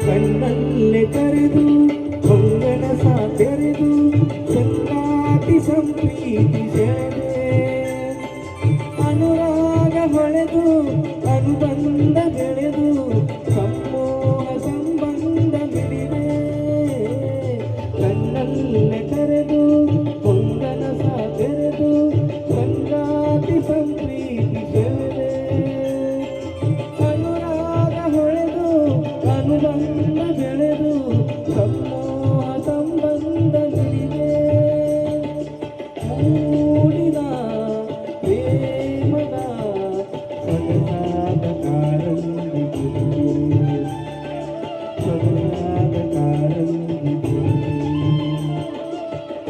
ಕಣ್ಣಲ್ಲೇ ಕರೆದು ಹೊಂಗಣ ಸಾತೆರೆದು ಸಂಗಾತಿ ಸಂಪ್ರೀತಿ ಸೆಳೆದೆ ಅನುರಾಗ ಹೊಳೆದು ಅನುಬಂಧ ಬೆಳೆದು ಸಮೋಹ ಸಂಬಂಧ ಮಿಡಿದೆ ಕಣ್ಣಲ್ಲೇ ಕರೆದು ಹೊಂಗಣ ಸಾತೆರೆದು ಸಂಗಾತಿ ಸಂಪ್ರೀತಿ ಸೆಳೆದೆ ಅನುರಾಗ ಹೊಳೆದು ಅನುಬಂಧ ಬೆಳೆದು ಸಮೂಹ ಸಂಬಂಧ ಮಿಡಿದೆ ಮೂಡಿದ ಪ್ರೇಮದ ಸೊಗಸಾದ ಕಾರಂಜಿಗೆ ಸೊಗಸಾದ ಕಾರಂಜಿಗೆ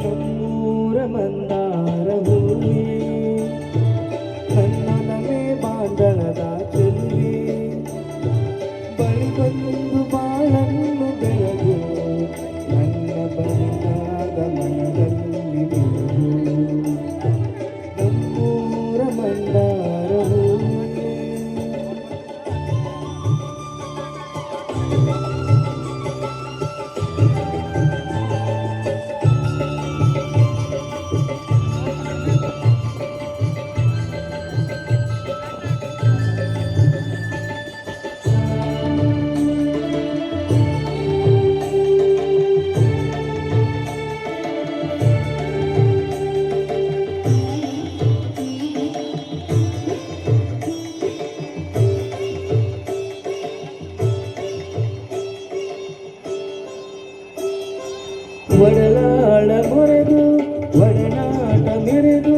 ನಮ್ಮೂರ ಮಂದಾರ ಹೂವೇ ನನ್ನ ನಮೆ ಬಾಂಧಳದ ಚೆಲುವೆ ಬಳಿಗೊಂದು ಬಾಳನ್ನು ಬೆಳಗು ನನ್ನ ಬರಿದಾದ ಮನದಲ್ಲಿ ಬೆಳಗು ನಮ್ಮೂರ ಮಂದಾರ ಹೂವೇ ಒಡಲಾಳ ಮೊರೆದು ಒಡನಾಟ ಮೆರೆದು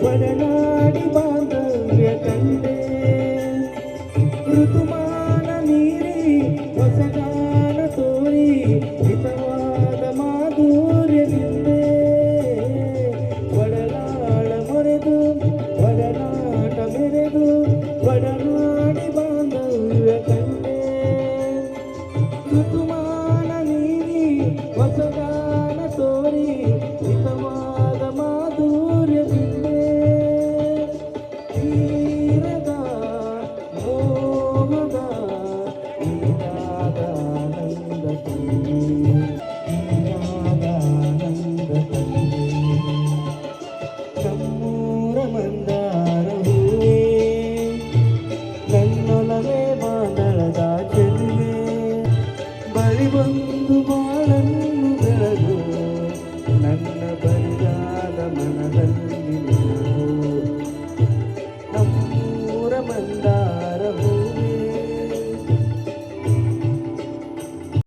ಒಡನಾಡಿ ಬಾಂಧವ್ಯ ಕಂಡೆ ಋತು